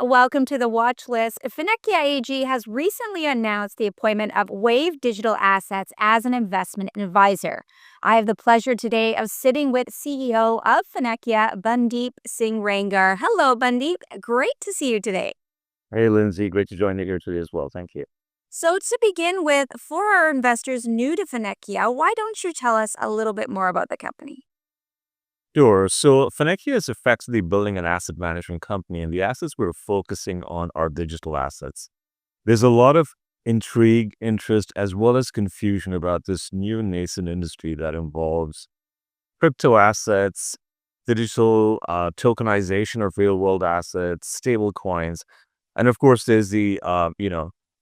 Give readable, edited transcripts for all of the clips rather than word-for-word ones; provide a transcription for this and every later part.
welcome to the watch list. Fineqia AG has recently announced the appointment of Wave Digital Assets as an investment advisor. I have the pleasure today of sitting with CEO of Fineqia, Bundeep Rangar. Hello, Bundeep. Great to see you today. Hey, Lindsay, great to join you here today as well. Thank you. So to begin with, for our investors new to Fineqia, why don't you tell us a little bit more about the company? Sure. So Fineqia is effectively building an asset management company, and the assets we're focusing on are digital assets. There's a lot of intrigue, interest, as well as confusion about this new nascent industry that involves crypto assets, digital tokenization of real world assets, stable coins. And of course, there's the,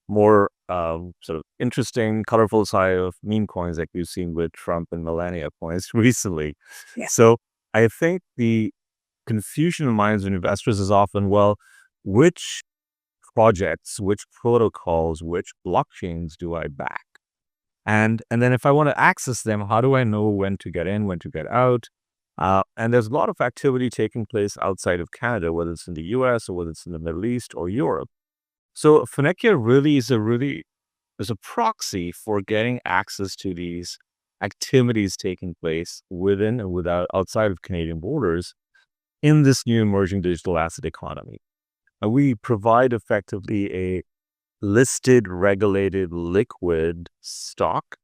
more sort of interesting, colorful side of meme coins like we've seen with Trump and Melania coins recently. Yeah. So I think the confusion in minds of investors is often, well, which projects, which protocols, which blockchains do I back? And then if I want to access them, how do I know when to get in, when to get out? And there's a lot of activity taking place outside of Canada, whether it's in the US or whether it's in the Middle East or Europe. So Fineqia really is a proxy for getting access to these activities taking place within and without outside of Canadian borders in this new emerging digital asset economy. And we provide effectively a listed, regulated, liquid stock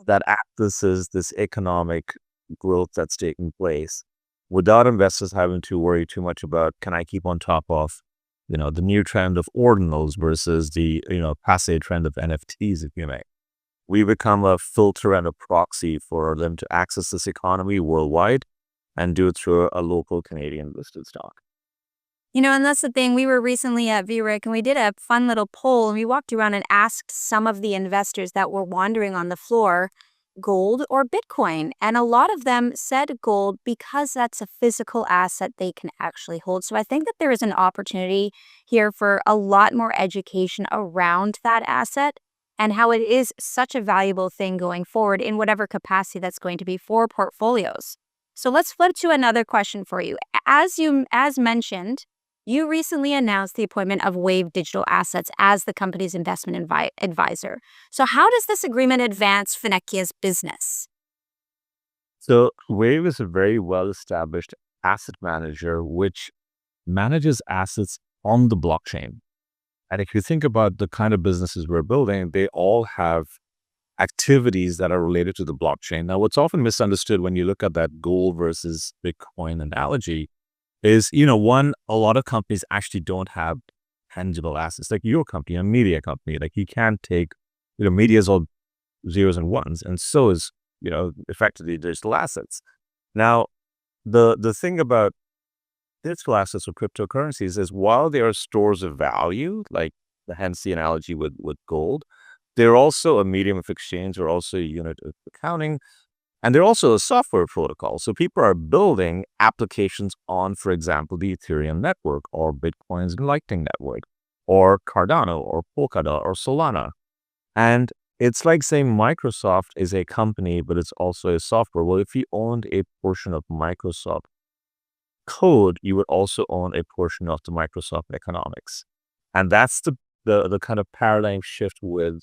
that accesses this economic growth that's taking place without investors having to worry too much about, can I keep on top of the new trend of ordinals versus the, passe trend of NFTs, if you may. We become a filter and a proxy for them to access this economy worldwide and do it through a local Canadian listed stock. And that's the thing. We were recently at VRIC and we did a fun little poll and we walked around and asked some of the investors that were wandering on the floor, gold or Bitcoin. And a lot of them said gold because that's a physical asset they can actually hold. So I think that there is an opportunity here for a lot more education around that asset and how it is such a valuable thing going forward in whatever capacity that's going to be for portfolios. So let's flip to another question for you. As mentioned, you recently announced the appointment of Wave Digital Assets as the company's investment advisor. So how does this agreement advance Fineqia's business? So Wave is a very well-established asset manager which manages assets on the blockchain. And if you think about the kind of businesses we're building, they all have activities that are related to the blockchain. Now, what's often misunderstood when you look at that gold versus Bitcoin analogy is, a lot of companies actually don't have tangible assets, like your company, a media company. Like you can't take, media is all zeros and ones, and so is, effectively digital assets. Now, the thing about digital assets or cryptocurrencies is while they are stores of value, like hence the analogy with gold, they're also a medium of exchange or also a unit of accounting. And they're also a software protocol. So people are building applications on, for example, the Ethereum network or Bitcoin's Lightning network or Cardano or Polkadot or Solana. And it's like saying Microsoft is a company, but it's also a software. Well, if you owned a portion of Microsoft code, you would also own a portion of the Microsoft economics. And that's the kind of paradigm shift with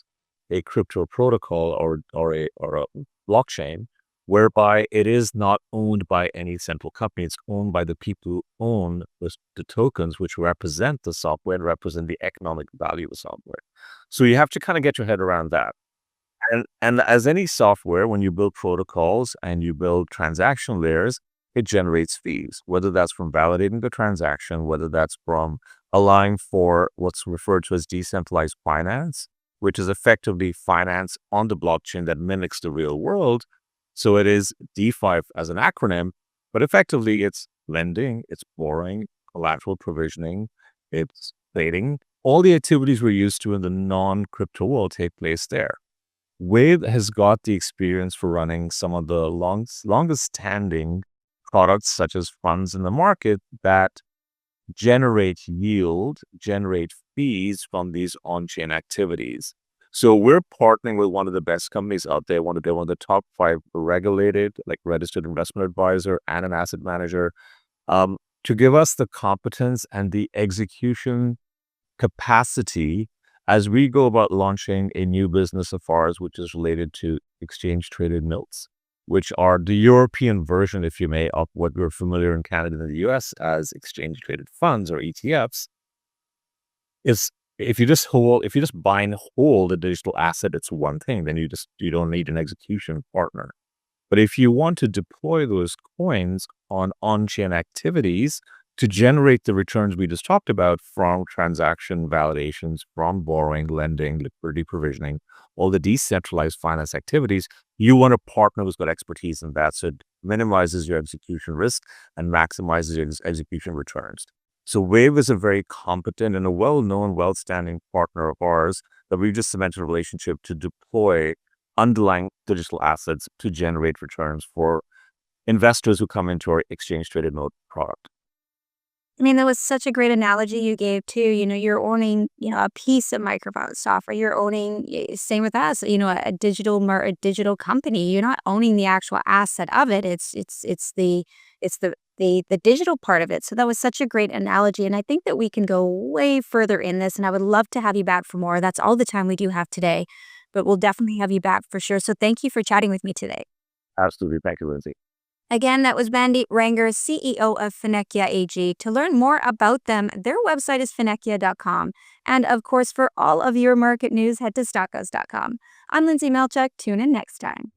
a crypto protocol or a blockchain, whereby it is not owned by any central company. It's owned by the people who own the tokens, which represent the software and represent the economic value of the software. So you have to kind of get your head around that. And as any software, when you build protocols and you build transaction layers, it generates fees, whether that's from validating the transaction, whether that's from allowing for what's referred to as decentralized finance, which is effectively finance on the blockchain that mimics the real world. So it is DeFi as an acronym, but effectively it's lending, it's borrowing, collateral provisioning, it's trading. All the activities we're used to in the non-crypto world take place there. Wave has got the experience for running some of the longest standing products, such as funds in the market that generate yield, generate fees from these on-chain activities. So we're partnering with one of the best companies out there, one of the top 5 regulated, like registered investment advisor and an asset manager, to give us the competence and the execution capacity as we go about launching a new business of ours, which is related to exchange traded notes, which are the European version, if you may, of what we're familiar in Canada and the US as exchange traded funds or ETFs. Is if you just buy and hold a digital asset, it's one thing. Then you don't need an execution partner. But if you want to deploy those coins on-chain activities to generate the returns we just talked about from transaction validations, from borrowing, lending, liquidity provisioning, all the decentralized finance activities, you want a partner who's got expertise in that. So it minimizes your execution risk and maximizes your execution returns. So Wave is a very competent and a well-known, well-standing partner of ours that we've just cemented a relationship to deploy underlying digital assets to generate returns for investors who come into our exchange traded note product. I mean, that was such a great analogy you gave too. You're owning, a piece of Microsoft software. You're owning, same with us, a digital company. You're not owning the actual asset of it. It's the digital part of it. So that was such a great analogy. And I think that we can go way further in this. And I would love to have you back for more. That's all the time we do have today, but we'll definitely have you back for sure. So thank you for chatting with me today. Absolutely. Thank you, Lindsay. Again, that was Bundeep Rangar, CEO of Fineqia AG. To learn more about them, their website is fineqia.com. And of course, for all of your market news, head to stockhouse.com. I'm Lindsay Melchuk. Tune in next time.